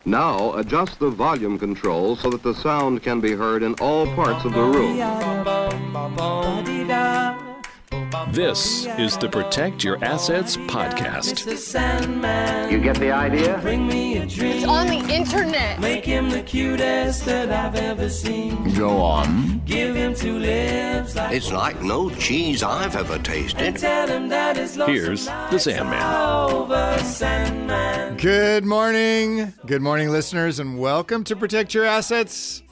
Now adjust the volume control so that the sound can be heard in all parts of the room. This is the Protect Your Assets podcast. You get the idea? It's on the internet. Make him the cutest that I've ever seen. Go on. Give him two lips like It's like no cheese I've ever tasted. tell him that his lonesome Here's the nights Sandman. are over, Sandman. Good morning. Good morning, listeners, and welcome to Protect Your Assets.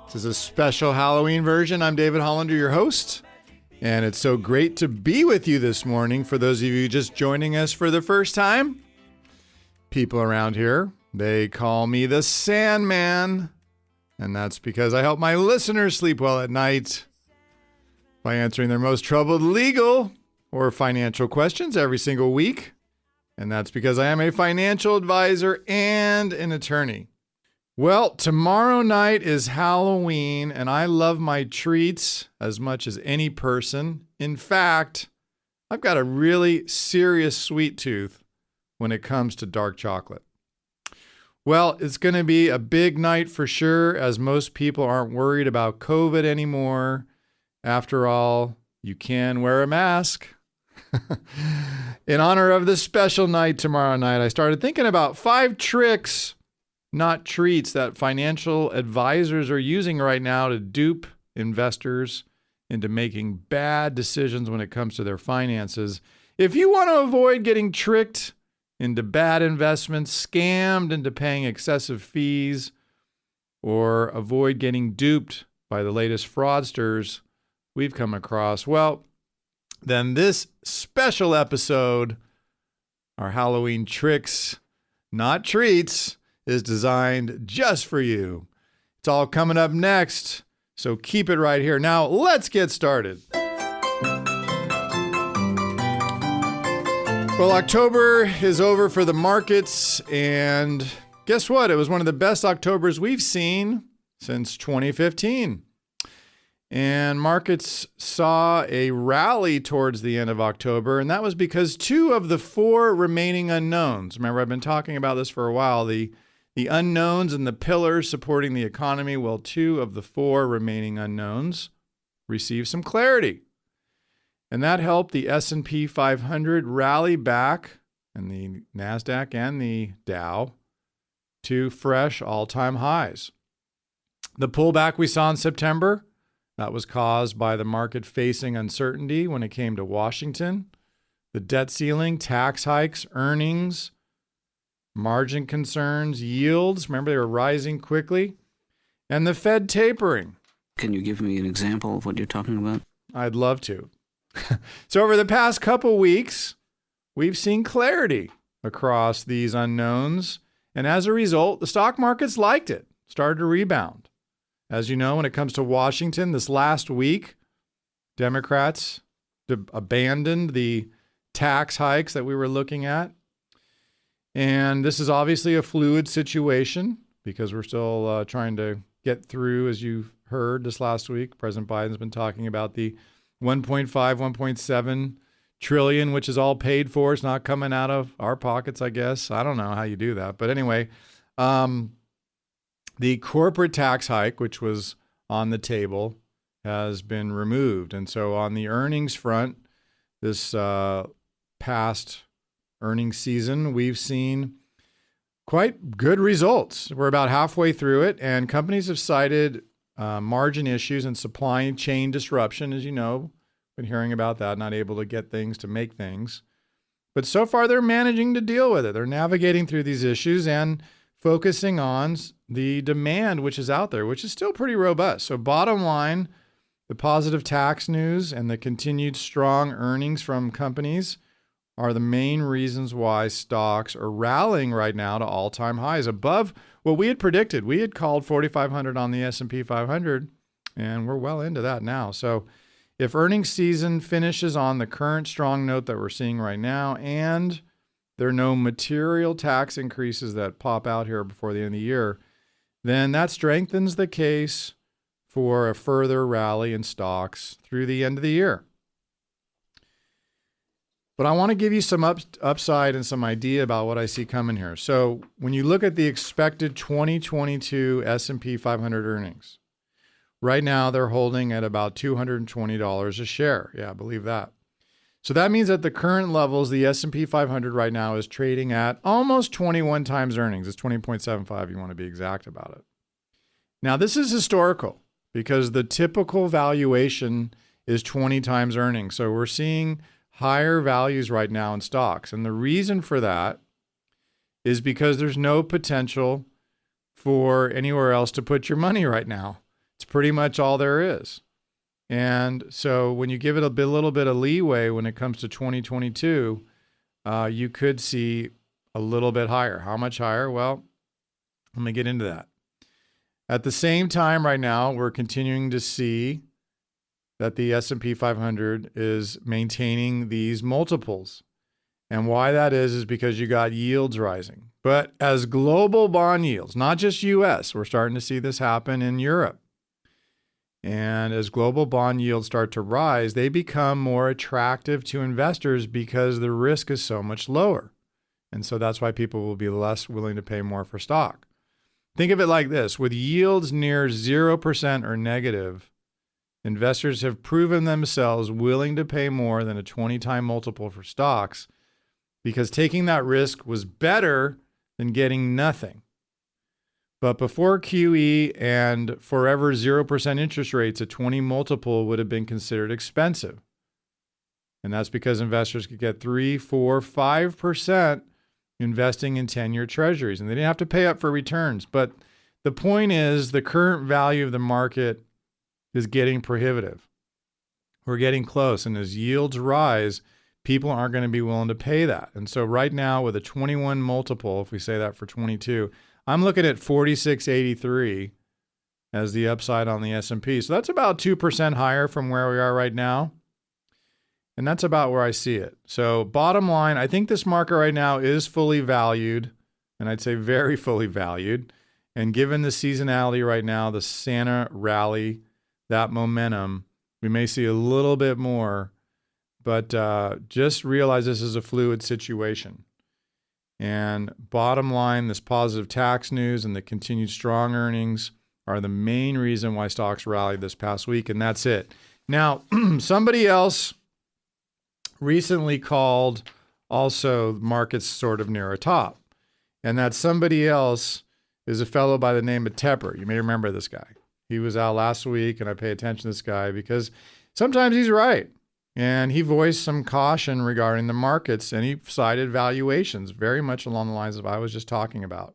This is a special Halloween version. I'm David Hollander, your host, and it's so great to be with you this morning. For those of you just joining us for the first time, people around here, they call me the Sandman, and that's because I help my listeners sleep well at night by answering their most troubled legal or financial questions every single week. And that's because I am a financial advisor and an attorney. Well, tomorrow night is Halloween, and I love my treats as much as any person. In fact, I've got a really serious sweet tooth when it comes to dark chocolate. Well, it's going to be a big night for sure, as most people aren't worried about COVID anymore. After all, you can wear a mask. In honor of this special night tomorrow night, I started thinking about 5 tricks, not treats, that financial advisors are using right now to dupe investors into making bad decisions when it comes to their finances. If you want to avoid getting tricked into bad investments, scammed into paying excessive fees, or avoid getting duped by the latest fraudsters we've come across, well, then this special episode, our Halloween tricks, not treats, is designed just for you. It's all coming up next, so keep it right here. Now, let's get started. Well, October is over for the markets, and guess what? It was one of the best Octobers we've seen since 2015. And markets saw a rally towards the end of October, and that was because 2 of the 4 remaining unknowns, remember I've been talking about this for a while, the unknowns and the pillars supporting the economy, well, 2 of the 4 remaining unknowns received some clarity. And that helped the S&P 500 rally back, and the NASDAQ and the Dow to fresh all-time highs. The pullback we saw in September, that was caused by the market facing uncertainty when it came to Washington, the debt ceiling, tax hikes, earnings, margin concerns, yields. Remember, they were rising quickly. And the Fed tapering. Can you give me an example of what you're talking about? I'd love to. So over the past couple weeks, we've seen clarity across these unknowns. And as a result, the stock markets liked it, started to rebound. As you know, when it comes to Washington, this last week, Democrats abandoned the tax hikes that we were looking at. And this is obviously a fluid situation because we're still trying to get through, as you've heard this last week. President Biden's been talking about the 1.5, 1.7 trillion, which is all paid for. It's not coming out of our pockets, I guess. I don't know how you do that. But anyway, the corporate tax hike, which was on the table, has been removed. And so on the earnings front, this past earnings season, we've seen quite good results. We're about halfway through it, and companies have cited margin issues and supply chain disruption, as you know. Been hearing about that, not able to get things to make things. But so far, they're managing to deal with it. They're navigating through these issues and focusing on the demand which is out there, which is still pretty robust. So bottom line, the positive tax news and the continued strong earnings from companies are the main reasons why stocks are rallying right now to all-time highs above what we had predicted. We had called 4,500 on the S&P 500, and we're well into that now. So if earnings season finishes on the current strong note that we're seeing right now, and there are no material tax increases that pop out here before the end of the year, then that strengthens the case for a further rally in stocks through the end of the year. But I want to give you some upside and some idea about what I see coming here. So when you look at the expected 2022 S&P 500 earnings, right now they're holding at about $220 a share. Yeah, I believe that. So that means at the current levels, the S&P 500 right now is trading at almost 21 times earnings. It's 20.75 if you want to be exact about it. Now, this is historical because the typical valuation is 20 times earnings. So we're seeing higher values right now in stocks. And the reason for that is because there's no potential for anywhere else to put your money right now. It's pretty much all there is. And so when you give it a little bit of leeway when it comes to 2022, you could see a little bit higher. How much higher? Well, let me get into that. At the same time right now, we're continuing to see that the S&P 500 is maintaining these multiples. And why that is because you got yields rising. But as global bond yields, not just US, we're starting to see this happen in Europe. And as global bond yields start to rise, they become more attractive to investors because the risk is so much lower. And so that's why people will be less willing to pay more for stock. Think of it like this. With yields near 0% or negative, investors have proven themselves willing to pay more than a 20-time multiple for stocks because taking that risk was better than getting nothing. But before QE and forever 0% interest rates, a 20 multiple would have been considered expensive. And that's because investors could get 3, 4, 5% investing in 10-year treasuries. And they didn't have to pay up for returns. But the point is the current value of the market is getting prohibitive. We're getting close. And as yields rise, people aren't going to be willing to pay that. And so right now with a 21 multiple, if we say that for 22, I'm looking at 46.83 as the upside on the S&P. So that's about 2% higher from where we are right now. And that's about where I see it. So bottom line, I think this market right now is fully valued, and I'd say very fully valued. And given the seasonality right now, the Santa rally, that momentum, we may see a little bit more, but just realize this is a fluid situation. And bottom line, this positive tax news and the continued strong earnings are the main reason why stocks rallied this past week, and that's it. Now, somebody else recently called also markets sort of near a top, and that somebody else is a fellow by the name of Tepper. You may remember this guy. He was out last week, and I pay attention to this guy because sometimes he's right. And he voiced some caution regarding the markets, and he cited valuations very much along the lines of I was just talking about.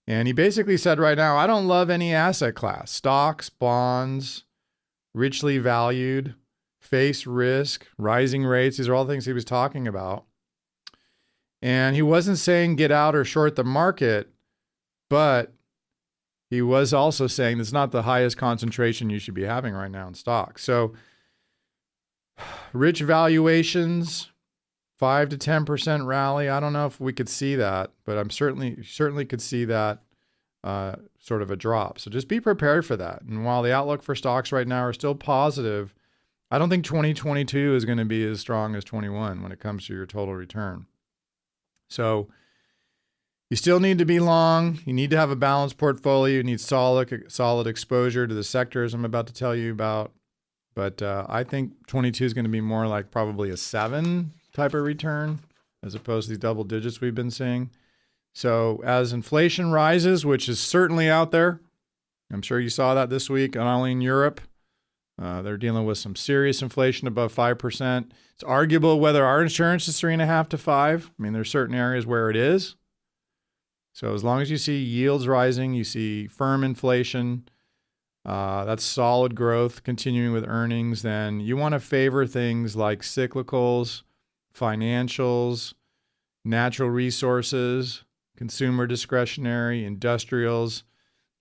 And he basically said right now, I don't love any asset class. Stocks, bonds, richly valued, face risk, rising rates. These are all things he was talking about. And he wasn't saying get out or short the market, but he was also saying it's not the highest concentration you should be having right now in stocks. So rich valuations, 5 to 10% rally. I don't know if we could see that, but I'm certainly could see that sort of a drop. So just be prepared for that. And while the outlook for stocks right now are still positive, I don't think 2022 is going to be as strong as 21 when it comes to your total return. So you still need to be long. You need to have a balanced portfolio. You need solid exposure to the sectors I'm about to tell you about. But I think 22 is going to be more like probably a 7 type of return as opposed to these double digits we've been seeing. So as inflation rises, which is certainly out there, I'm sure you saw that this week, not only in Europe, they're dealing with some serious inflation above 5%. It's arguable whether our insurance is 3.5 to 5. I mean, there's certain areas where it is. So as long as you see yields rising, you see firm inflation, that's solid growth continuing with earnings, then you want to favor things like cyclicals, financials, natural resources, consumer discretionary, industrials.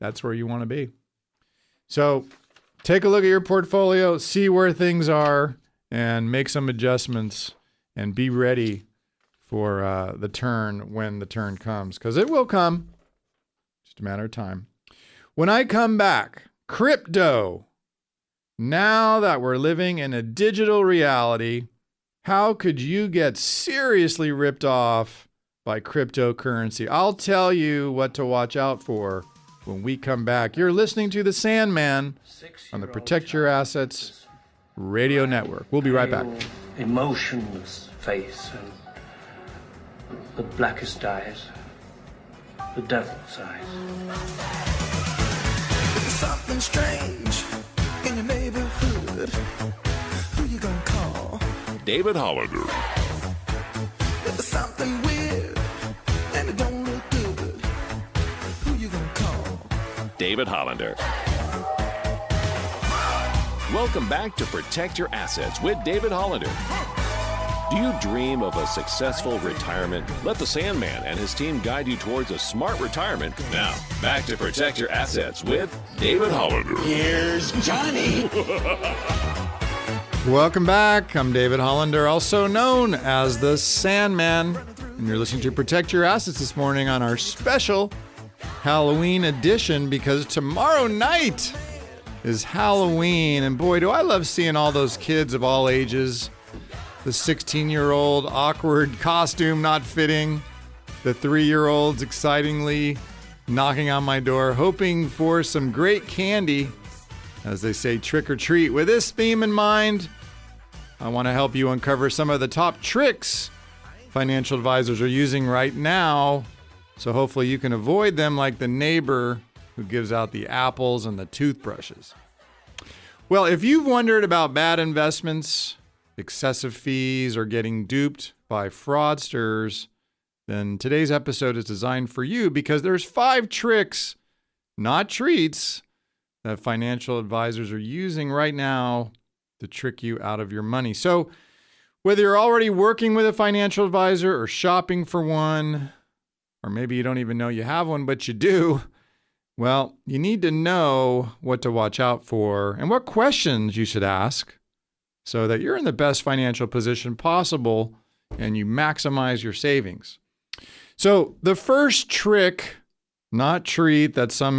That's where you want to be. So take a look at your portfolio, see where things are, and make some adjustments and be ready for the turn when the turn comes, because it will come. Just a matter of time. When I come back, crypto. Now that we're living in a digital reality, How could you get seriously ripped off by cryptocurrency? I'll tell you what to watch out for when we come back. You're listening to The Sandman on the Protect Your Assets Radio Network. We'll be right back. Emotionless face and the blackest eyes, the devil's eyes. Something strange in your neighborhood. Who you gonna call? David Hollander. There's something weird and it don't look good. Who you gonna call? David Hollander. Welcome back to Protect Your Assets with David Hollander. Do you dream of a successful retirement? Let the Sandman and his team guide you towards a smart retirement. Now, back to Protect Your Assets with David Hollander. Here's Johnny. Welcome back. I'm David Hollander, also known as the Sandman. And you're listening to Protect Your Assets this morning on our special Halloween edition, because tomorrow night is Halloween. And boy, do I love seeing all those kids of all ages. The 16-year-old awkward costume not fitting. The 3-year-olds excitingly knocking on my door, hoping for some great candy. As they say, trick or treat. With this theme in mind, I want to help you uncover some of the top tricks financial advisors are using right now. So hopefully you can avoid them, like the neighbor who gives out the apples and the toothbrushes. Well, if you've wondered about bad investments, excessive fees, or getting duped by fraudsters, then today's episode is designed for you, because there's 5 tricks, not treats, that financial advisors are using right now to trick you out of your money. So whether you're already working with a financial advisor or shopping for one, or maybe you don't even know you have one, but you do, well, you need to know what to watch out for and what questions you should ask so that you're in the best financial position possible and you maximize your savings. So the first trick, not treat, that some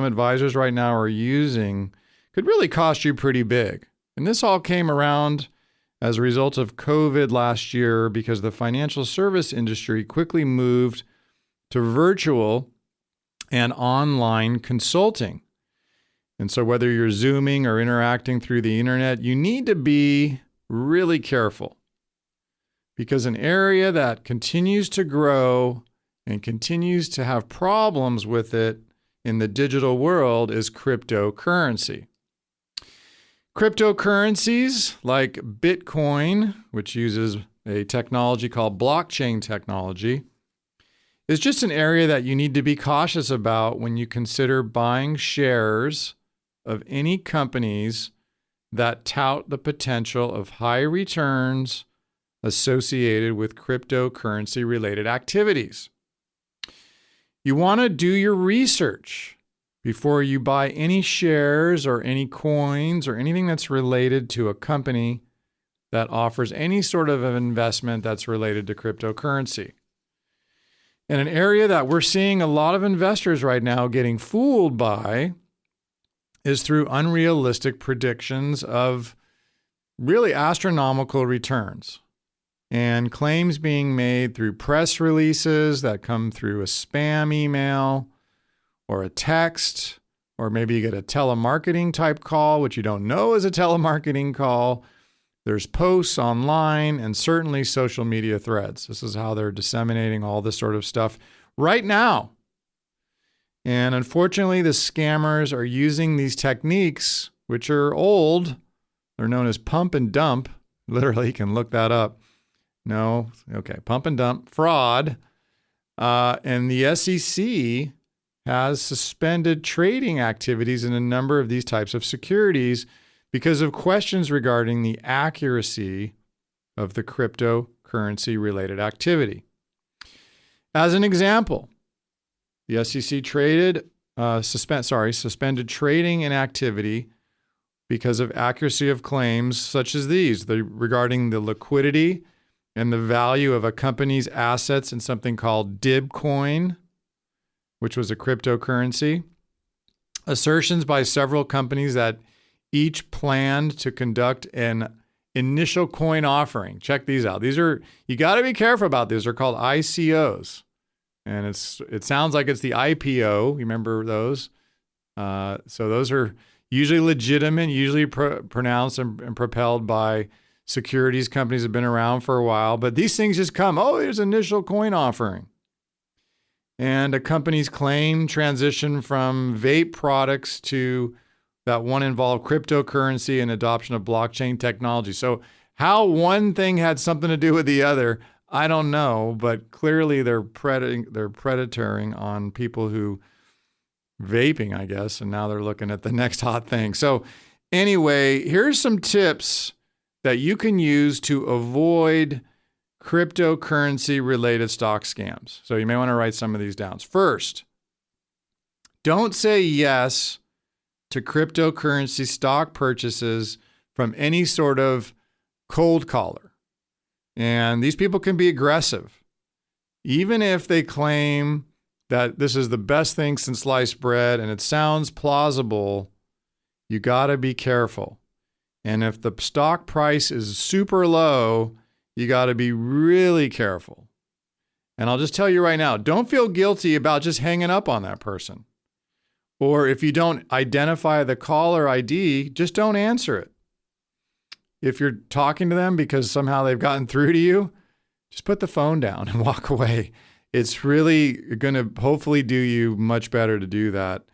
advisors right now are using could really cost you pretty big. And this all came around as a result of COVID last year, because the financial service industry quickly moved to virtual and online consulting. And so whether you're Zooming or interacting through the internet, you need to be really careful, because an area that continues to grow and continues to have problems with it in the digital world is cryptocurrency. Cryptocurrencies like Bitcoin, which uses a technology called blockchain technology, is just an area that you need to be cautious about when you consider buying shares of any companies that tout the potential of high returns associated with cryptocurrency-related activities. You want to do your research before you buy any shares or any coins or anything that's related to a company that offers any sort of an investment that's related to cryptocurrency. And an area that we're seeing a lot of investors right now getting fooled by is through unrealistic predictions of really astronomical returns, and claims being made through press releases that come through a spam email or a text, or maybe you get a telemarketing type call, which you don't know is a telemarketing call. There's posts online and certainly social media threads. This is how they're disseminating all this sort of stuff right now. And unfortunately, the scammers are using these techniques, which are old. They're known as pump and dump. Literally, you can look that up. No, okay, pump and dump, fraud. And the SEC has suspended trading activities in a number of these types of securities because of questions regarding the accuracy of the cryptocurrency-related activity. As an example, the SEC suspended trading and activity because of accuracy of claims such as these, regarding the liquidity and the value of a company's assets in something called Dibcoin, which was a cryptocurrency. Assertions by several companies that each planned to conduct an initial coin offering. Check these out. You got to be careful about these. They're called ICOs. And it sounds like it's the IPO. You remember those? So those are usually legitimate, usually pronounced and propelled by securities companies that have been around for a while. But these things just come, there's initial coin offering. And a company's claim transition from vape products to that one involved cryptocurrency and adoption of blockchain technology. So how one thing had something to do with the other, I don't know, but clearly they're predatoring on people who vaping, I guess, and now they're looking at the next hot thing. So anyway, here's some tips that you can use to avoid cryptocurrency-related stock scams. So you may want to write some of these down. First, don't say yes to cryptocurrency stock purchases from any sort of cold caller. And these people can be aggressive. Even if they claim that this is the best thing since sliced bread and it sounds plausible, you got to be careful. And if the stock price is super low, you got to be really careful. And I'll just tell you right now, don't feel guilty about just hanging up on that person. Or if you don't identify the caller ID, just don't answer it. If you're talking to them because somehow they've gotten through to you, just put the phone down and walk away. It's really going to hopefully do you much better to do that.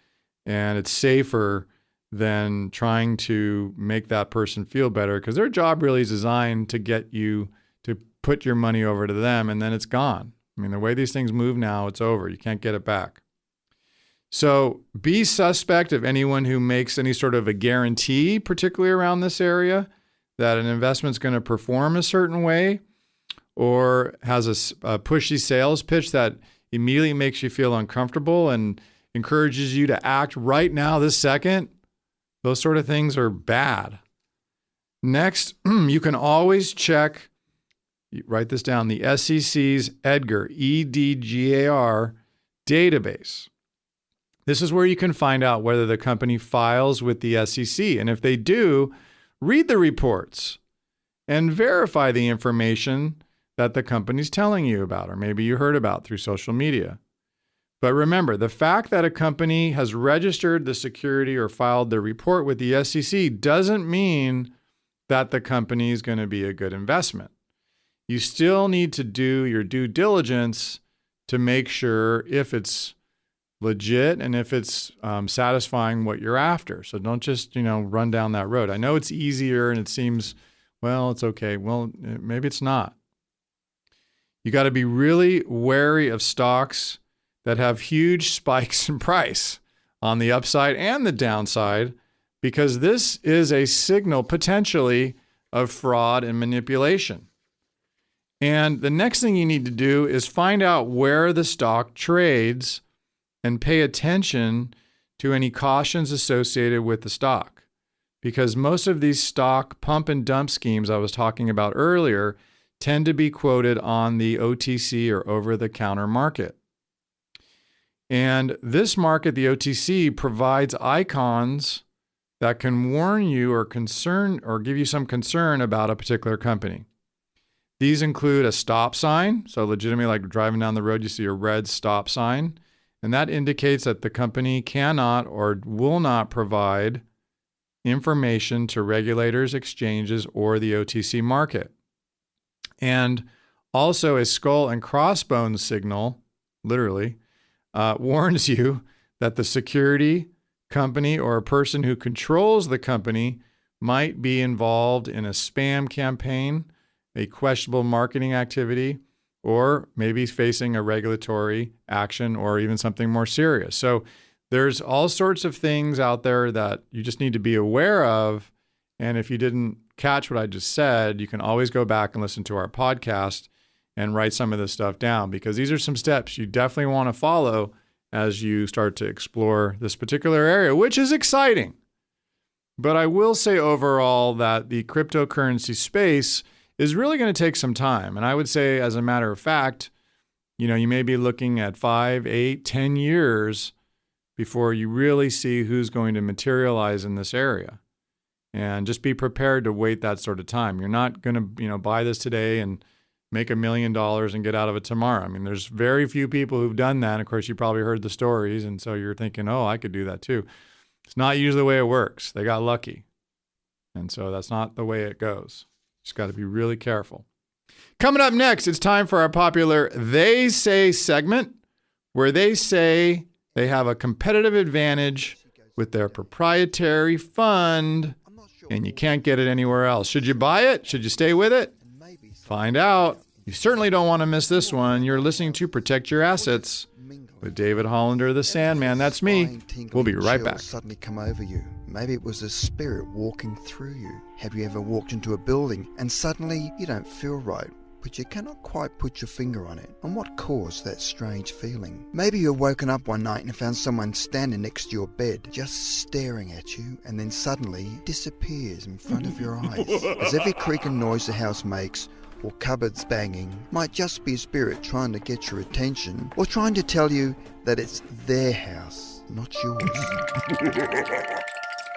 And it's safer than trying to make that person feel better, because their job really is designed to get you to put your money over to them, and then it's gone. I mean, the way these things move now, it's over. You can't get it back. So be suspect of anyone who makes any sort of a guarantee, particularly around this area, that an investment's going to perform a certain way, or has a pushy sales pitch that immediately makes you feel uncomfortable and encourages you to act right now, this second. Those sort of things are bad. Next, you can always check, write this down, the SEC's EDGAR, EDGAR database. This is where you can find out whether the company files with the SEC. And if they do, read the reports and verify the information that the company's telling you about, or maybe you heard about through social media. But remember, the fact that a company has registered the security or filed the report with the SEC doesn't mean that the company is going to be a good investment. You still need to do your due diligence to make sure if it's legit and if it's satisfying what you're after. So don't just, run down that road. I know it's easier and it seems, well, it's okay. Well, maybe it's not. You got to be really wary of stocks that have huge spikes in price on the upside and the downside, because this is a signal potentially of fraud and manipulation. And the next thing you need to do is find out where the stock trades and pay attention to any cautions associated with the stock. Because most of these stock pump and dump schemes I was talking about earlier tend to be quoted on the OTC or over-the-counter market. And this market, the OTC, provides icons that can warn you or give you some concern about a particular company. These include a stop sign. So legitimately, like driving down the road, you see a red stop sign. And that indicates that the company cannot or will not provide information to regulators, exchanges, or the OTC market. And also a skull and crossbones signal, literally, warns you that the security company or a person who controls the company might be involved in a spam campaign, a questionable marketing activity, or maybe facing a regulatory action or even something more serious. So there's all sorts of things out there that you just need to be aware of. And if you didn't catch what I just said, you can always go back and listen to our podcast and write some of this stuff down, because these are some steps you definitely want to follow as you start to explore this particular area, which is exciting. But I will say overall that the cryptocurrency space is really going to take some time. And I would say, as a matter of fact, you may be looking at 5, 8, 10 years before you really see who's going to materialize in this area. And just be prepared to wait that sort of time. You're not going to, buy this today and make $1 million and get out of it tomorrow. I mean, there's very few people who've done that. Of course, you probably heard the stories, and so you're thinking, oh, I could do that too. It's not usually the way it works. They got lucky. And so that's not the way it goes. Just got to be really careful. Coming up next, it's time for our popular They Say segment, where they say they have a competitive advantage with their proprietary fund, and you can't get it anywhere else. Should you buy it? Should you stay with it? Find out. You certainly don't want to miss this one. You're listening to Protect Your Assets with David Hollander, the Sandman. That's me. We'll be right back. Suddenly come over you. Maybe it was a spirit walking through you. Have you ever walked into a building and suddenly you don't feel right, but you cannot quite put your finger on it? And what caused that strange feeling? Maybe you've woken up one night and found someone standing next to your bed, just staring at you, and then suddenly disappears in front of your eyes. As every creaking noise the house makes, or cupboards banging, might just be a spirit trying to get your attention, or trying to tell you that it's their house, not yours.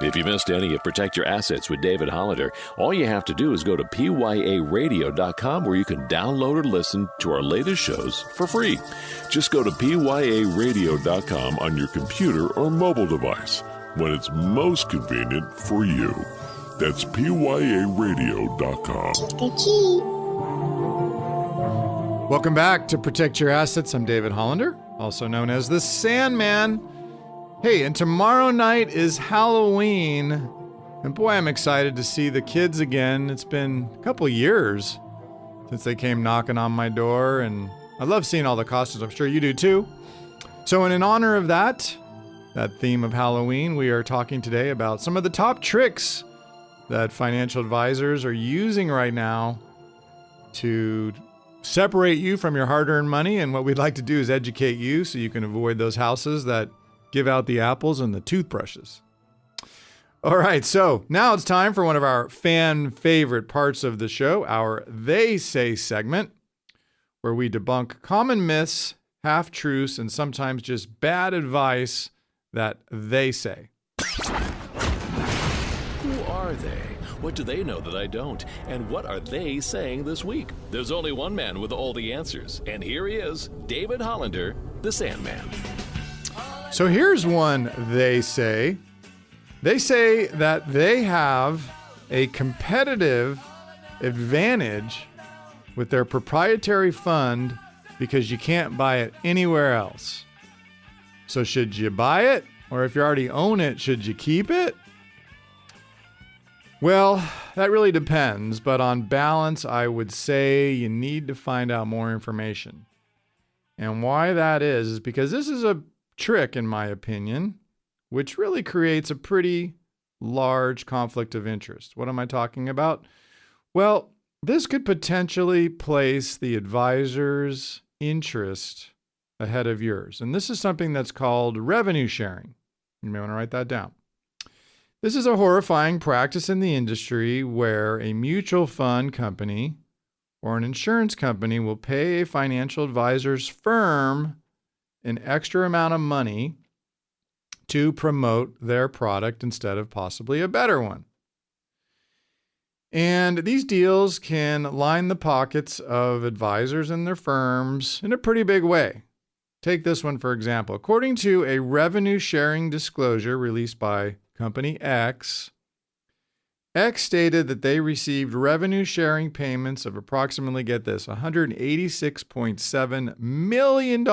If you missed any of Protect Your Assets with David Hollander, all you have to do is go to pyaradio.com, where you can download or listen to our latest shows for free. Just go to pyaradio.com on your computer or mobile device when it's most convenient for you. That's pyaradio.com. Welcome back to Protect Your Assets. I'm David Hollander, also known as the Sandman. Hey, and tomorrow night is Halloween. And boy, I'm excited to see the kids again. It's been a couple years since they came knocking on my door, and I love seeing all the costumes. I'm sure you do too. So in honor of that theme of Halloween, we are talking today about some of the top tricks that financial advisors are using right now to separate you from your hard-earned money. And what we'd like to do is educate you so you can avoid those houses that give out the apples and the toothbrushes. All right, so now it's time for one of our fan favorite parts of the show, our They Say segment, where we debunk common myths, half-truths, and sometimes just bad advice that they say. Who are they? What do they know that I don't? And what are they saying this week? There's only one man with all the answers, and here he is, David Hollander, the Sandman. So here's one they say. They say that they have a competitive advantage with their proprietary fund because you can't buy it anywhere else. So should you buy it? Or if you already own it, should you keep it? Well, that really depends, but on balance, I would say you need to find out more information. And why that is because this is a trick, in my opinion, which really creates a pretty large conflict of interest. What am I talking about? Well, this could potentially place the advisor's interest ahead of yours. And this is something that's called revenue sharing. You may want to write that down. This is a horrifying practice in the industry where a mutual fund company or an insurance company will pay a financial advisor's firm an extra amount of money to promote their product instead of possibly a better one. And these deals can line the pockets of advisors and their firms in a pretty big way. Take this one, for example. According to a revenue sharing disclosure released by Company X, X stated that they received revenue sharing payments of approximately, get this, $186.7 million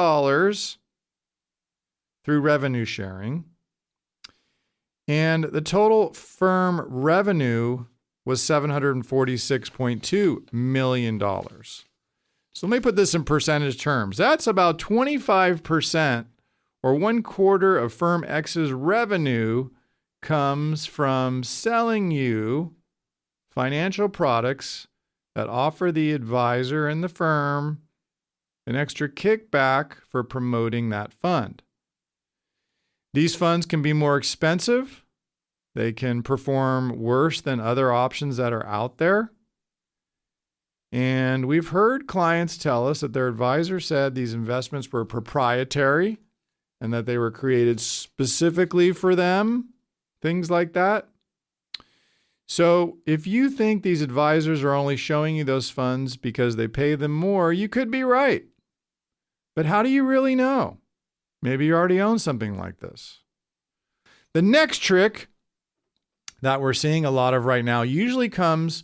through revenue sharing. And the total firm revenue was $746.2 million. So let me put this in percentage terms. That's about 25%, or 1/4 of firm X's revenue comes from selling you financial products that offer the advisor and the firm an extra kickback for promoting that fund. These funds can be more expensive. They can perform worse than other options that are out there. And we've heard clients tell us that their advisor said these investments were proprietary and that they were created specifically for them. Things like that. So if you think these advisors are only showing you those funds because they pay them more, you could be right. But how do you really know? Maybe you already own something like this. The next trick that we're seeing a lot of right now usually comes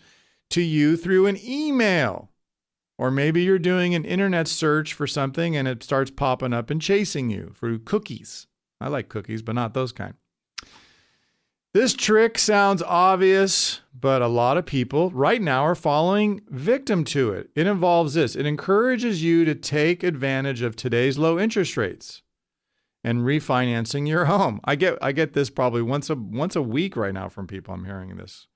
to you through an email. Or maybe you're doing an internet search for something and it starts popping up and chasing you through cookies. I like cookies, but not those kind. This trick sounds obvious, but a lot of people right now are falling victim to it. It involves this. It encourages you to take advantage of today's low interest rates and refinancing your home. I get this probably once a week right now from people. I'm hearing this.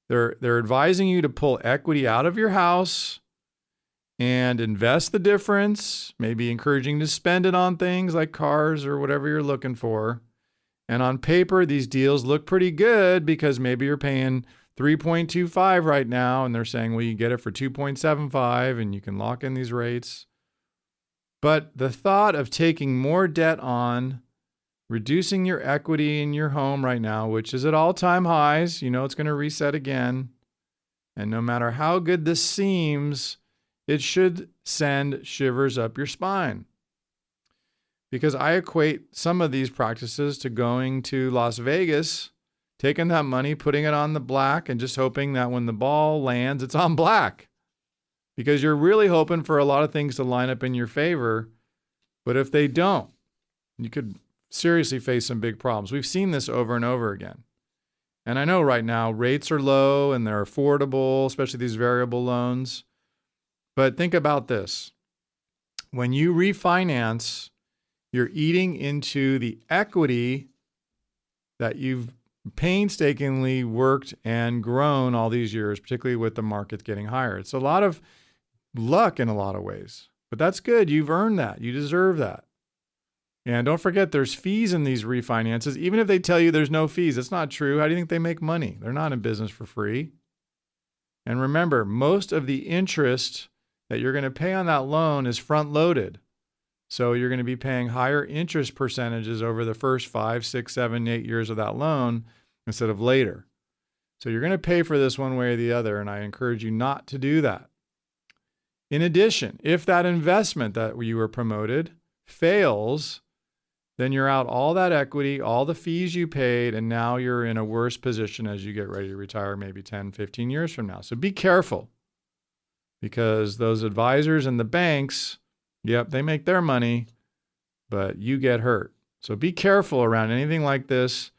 They're advising you to pull equity out of your house and invest the difference, maybe encouraging to spend it on things like cars or whatever you're looking for. And on paper, these deals look pretty good because maybe you're paying 3.25 right now, and they're saying, well, you get it for 2.75 and you can lock in these rates. But the thought of taking more debt on, reducing your equity in your home right now, which is at all-time highs, you know it's going to reset again. And no matter how good this seems, it should send shivers up your spine. Because I equate some of these practices to going to Las Vegas, taking that money, putting it on the black, and just hoping that when the ball lands, it's on black. Because you're really hoping for a lot of things to line up in your favor. But if they don't, you could seriously face some big problems. We've seen this over and over again. And I know right now rates are low and they're affordable, especially these variable loans. But think about this. When you refinance, you're eating into the equity that you've painstakingly worked and grown all these years, particularly with the market getting higher. It's a lot of luck in a lot of ways, but that's good. You've earned that. You deserve that. And don't forget, there's fees in these refinances. Even if they tell you there's no fees, that's not true. How do you think they make money? They're not in business for free. And remember, most of the interest that you're going to pay on that loan is front loaded. So you're going to be paying higher interest percentages over the first 5, 6, 7, 8 years of that loan instead of later. So you're going to pay for this one way or the other, and I encourage you not to do that. In addition, if that investment that you were promoted fails, then you're out all that equity, all the fees you paid, and now you're in a worse position as you get ready to retire maybe 10, 15 years from now. So be careful, because those advisors and the banks, yep, they make their money, but you get hurt. So be careful around anything like this,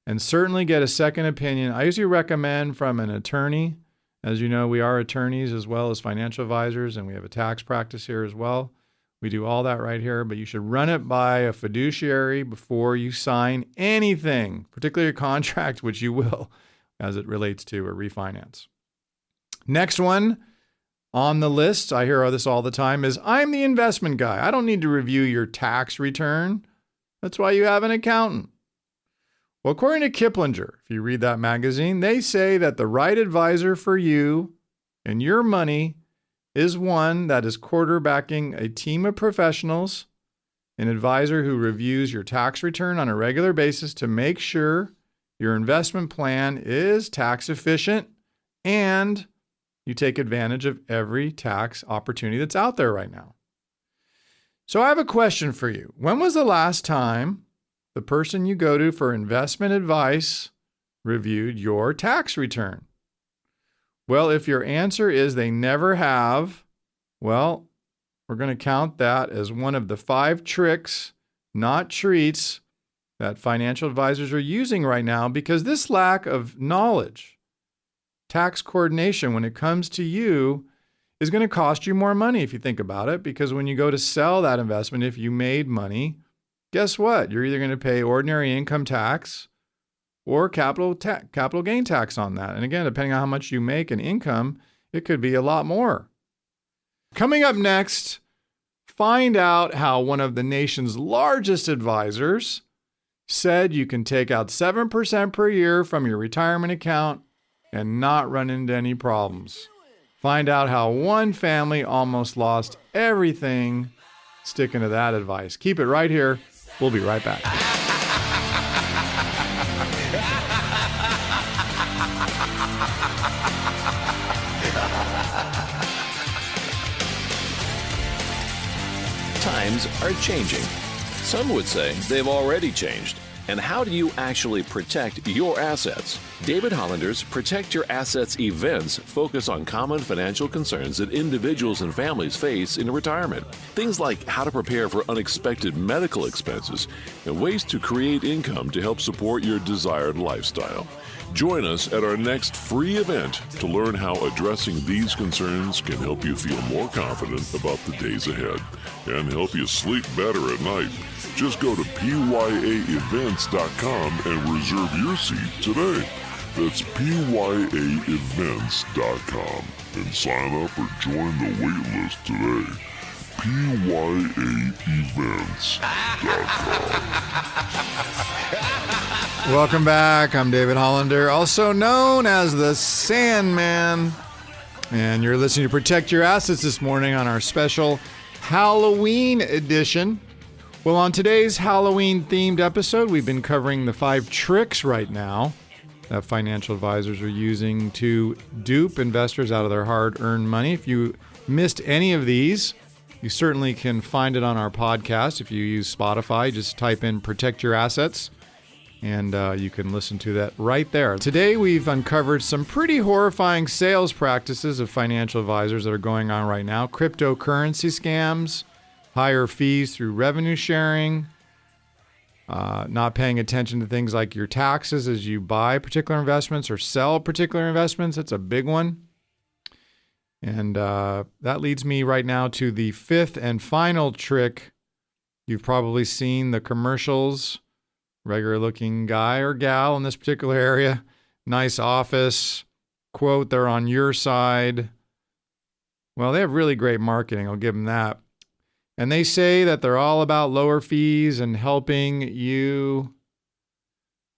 and certainly get a second opinion. I usually recommend from an attorney. As you know, we are attorneys as well as financial advisors, and we have a tax practice here as well. We do all that right here, but you should run it by a fiduciary before you sign anything, particularly a contract, which you will as it relates to a refinance. Next one on the list, I hear this all the time, is I'm the investment guy. I don't need to review your tax return. That's why you have an accountant. Well, according to Kiplinger, if you read that magazine, they say that the right advisor for you and your money is one that is quarterbacking a team of professionals, an advisor who reviews your tax return on a regular basis to make sure your investment plan is tax efficient and you take advantage of every tax opportunity that's out there right now. So I have a question for you. When was the last time the person you go to for investment advice reviewed your tax return? Well, if your answer is they never have, well, we're going to count that as one of the 5 tricks, not treats, that financial advisors are using right now, because this lack of knowledge, tax coordination when it comes to you, is going to cost you more money if you think about it, because when you go to sell that investment, if you made money, guess what? You're either going to pay ordinary income tax or capital gain tax on that. And again, depending on how much you make in income, it could be a lot more. Coming up next, find out how one of the nation's largest advisors said you can take out 7% per year from your retirement account and not run into any problems. Find out how one family almost lost everything sticking to that advice. Keep it right here. We'll be right back. Times are changing. Some would say they've already changed. And how do you actually protect your assets? David Hollander's Protect Your Assets events focus on common financial concerns that individuals and families face in retirement. Things like how to prepare for unexpected medical expenses and ways to create income to help support your desired lifestyle. Join us at our next free event to learn how addressing these concerns can help you feel more confident about the days ahead and help you sleep better at night. Just go to pyaevents.com and reserve your seat today. That's pyaevents.com and sign up or join the wait list today. pyaevents.com. Welcome back. I'm David Hollander, also known as the Sandman. And you're listening to Protect Your Assets this morning on our special Halloween edition. Well, on today's Halloween-themed episode, we've been covering the 5 tricks right now that financial advisors are using to dupe investors out of their hard-earned money. If you missed any of these, you certainly can find it on our podcast. If you use Spotify, just type in Protect Your Assets, and you can listen to that right there. Today, we've uncovered some pretty horrifying sales practices of financial advisors that are going on right now. Cryptocurrency scams, higher fees through revenue sharing, not paying attention to things like your taxes as you buy particular investments or sell particular investments. That's a big one. And that leads me right now to the 5th and final trick. You've probably seen the commercials, regular looking guy or gal in this particular area, nice office, quote, they're on your side. Well, they have really great marketing, I'll give them that. And they say that they're all about lower fees and helping you.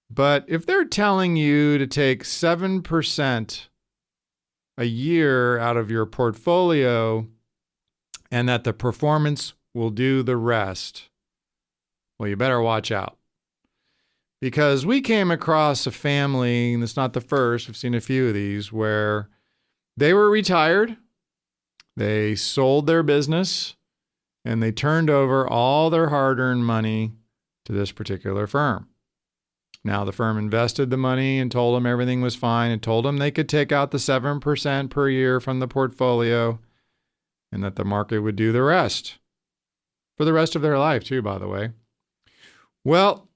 But if they're telling you to take 7% a year out of your portfolio and that the performance will do the rest, well, you better watch out. Because we came across a family, and it's not the first, we've seen a few of these, where they were retired, they sold their business, and they turned over all their hard-earned money to this particular firm. Now, the firm invested the money and told them everything was fine and told them they could take out the 7% per year from the portfolio and that the market would do the rest. For the rest of their life, too, by the way. Well,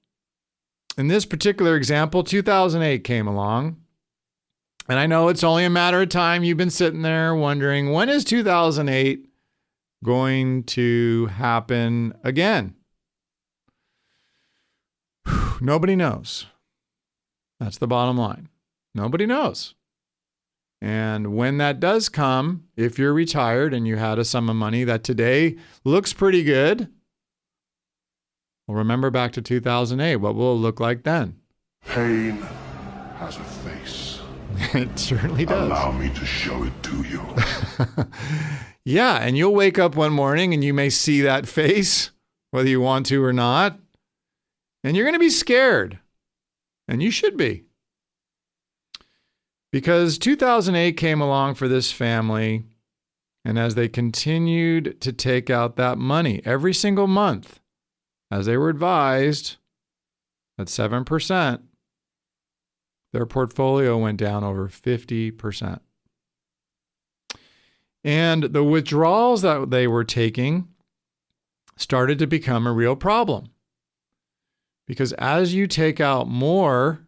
in this particular example, 2008 came along. And I know it's only a matter of time. You've been sitting there wondering, when is 2008 going to happen again? Nobody knows. That's the bottom line. Nobody knows. And when that does come, if you're retired and you had a sum of money that today looks pretty good, well, remember back to 2008. What will it look like then? Pain has a face. It certainly does. Allow me to show it to you. Yeah, and you'll wake up one morning and you may see that face, whether you want to or not, and you're going to be scared. And you should be. Because 2008 came along for this family, and as they continued to take out that money every single month, as they were advised, at 7%, their portfolio went down over 50%. And the withdrawals that they were taking started to become a real problem. Because as you take out more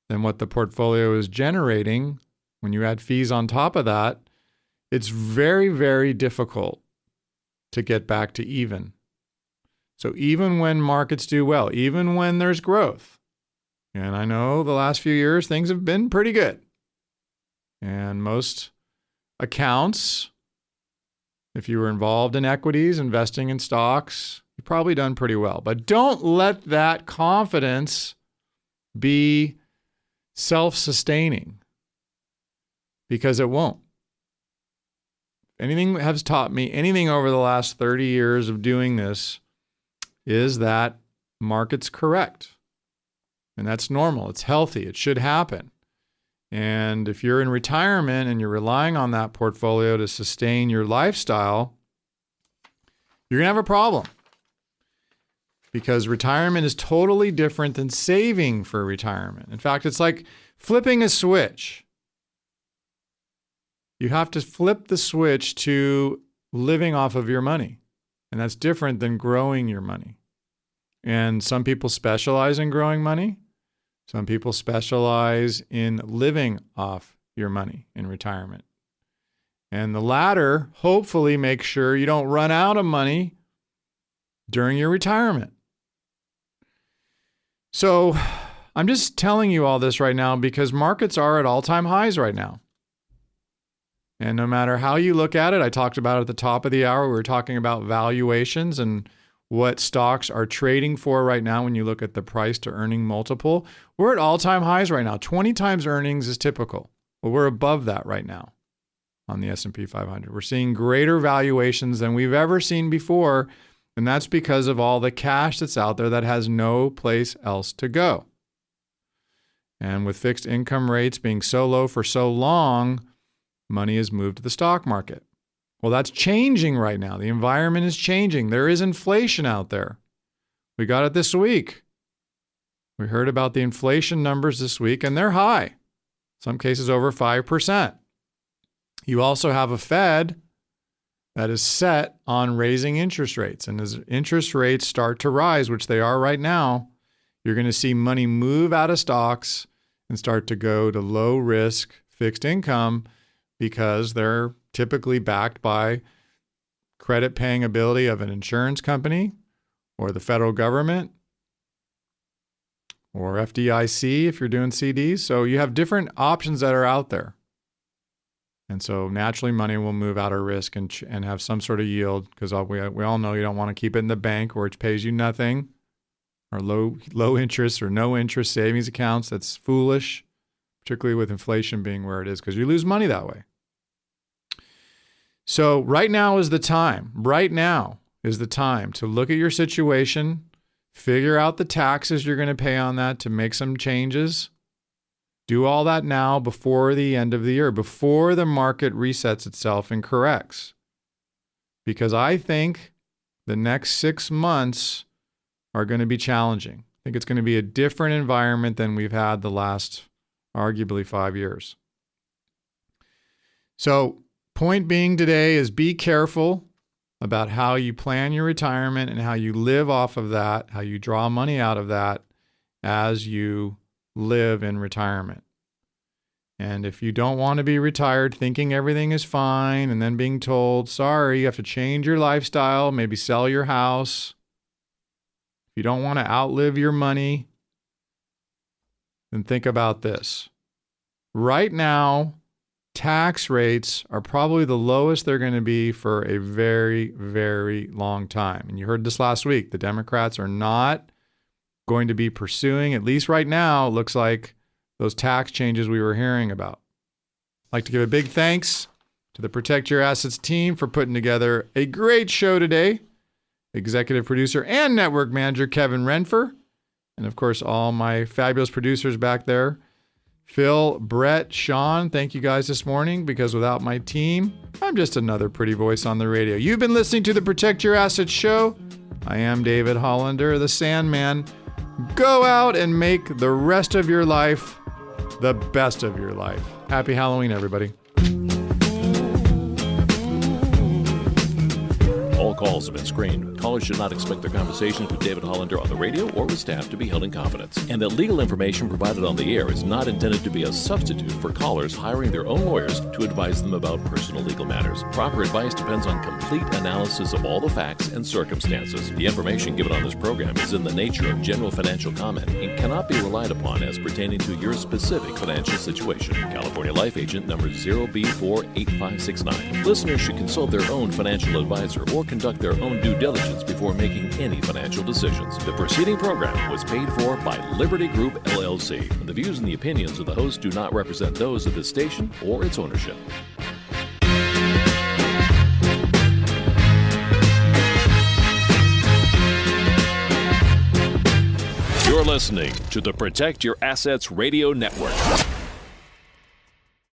than what the portfolio is generating, when you add fees on top of that, it's very, very difficult to get back to even. So even when markets do well, even when there's growth, and I know the last few years things have been pretty good, and most accounts, if you were involved in equities, investing in stocks, you've probably done pretty well. But don't let that confidence be self-sustaining, because it won't. Anything has taught me anything over the last 30 years of doing this is that market's correct. And that's normal. It's healthy. It should happen. And if you're in retirement and you're relying on that portfolio to sustain your lifestyle, you're going to have a problem. Because retirement is totally different than saving for retirement. In fact, it's like flipping a switch. You have to flip the switch to living off of your money. And that's different than growing your money. And some people specialize in growing money. Some people specialize in living off your money in retirement. And the latter, hopefully, make sure you don't run out of money during your retirement. So I'm just telling you all this right now because markets are at all-time highs right now. And no matter how you look at it, I talked about it at the top of the hour. We were talking about valuations and what stocks are trading for right now when you look at the price to earning multiple. We're at all-time highs right now. 20 times earnings is typical. Well, we're above that right now on the S&P 500. We're seeing greater valuations than we've ever seen before, and that's because of all the cash that's out there that has no place else to go. And with fixed income rates being so low for so long, money has moved to the stock market. Well, that's changing right now. The environment is changing. There is inflation out there. We got it this week. We heard about the inflation numbers this week, and they're high. Some cases over 5%. You also have a Fed that is set on raising interest rates. And as interest rates start to rise, which they are right now, you're going to see money move out of stocks and start to go to low risk fixed income because they're typically backed by credit paying ability of an insurance company or the federal government or FDIC if you're doing CDs. So you have different options that are out there. And so naturally money will move out of risk and have some sort of yield because we all know you don't want to keep it in the bank where it pays you nothing or low interest or no interest savings accounts. That's foolish, particularly with inflation being where it is because you lose money that way. So right now is the time. Right now is the time to look at your situation, figure out the taxes you're going to pay on that to make some changes. Do all that now before the end of the year, before the market resets itself and corrects. Because I think the next 6 months are going to be challenging. I think it's going to be a different environment than we've had the last, arguably, 5 years. So, point being today is be careful about how you plan your retirement and how you live off of that, how you draw money out of that as you live in retirement. And if you don't want to be retired thinking everything is fine and then being told, sorry, you have to change your lifestyle, maybe sell your house. If you don't want to outlive your money, then think about this. Right now, tax rates are probably the lowest they're going to be for a very, very long time. And you heard this last week. The Democrats are not going to be pursuing, at least right now, it looks like, those tax changes we were hearing about. I'd like to give a big thanks to the Protect Your Assets team for putting together a great show today. Executive producer and network manager Kevin Renfer. And of course, all my fabulous producers back there. Phil, Brett, Sean, thank you guys this morning because without my team, I'm just another pretty voice on the radio. You've been listening to the Protect Your Assets show. I am David Hollander, the Sandman. Go out and make the rest of your life the best of your life. Happy Halloween, everybody. All calls have been screened. Callers should not expect their conversations with David Hollander on the radio or with staff to be held in confidence. And that legal information provided on the air is not intended to be a substitute for callers hiring their own lawyers to advise them about personal legal matters. Proper advice depends on complete analysis of all the facts and circumstances. The information given on this program is in the nature of general financial comment and cannot be relied upon as pertaining to your specific financial situation. California Life Agent number 0B48569. Listeners should consult their own financial advisor or conduct their own due diligence before making any financial decisions. The preceding program was paid for by Liberty Group, LLC. The views and the opinions of the host do not represent those of this station or its ownership. You're listening to the Protect Your Assets Radio Network.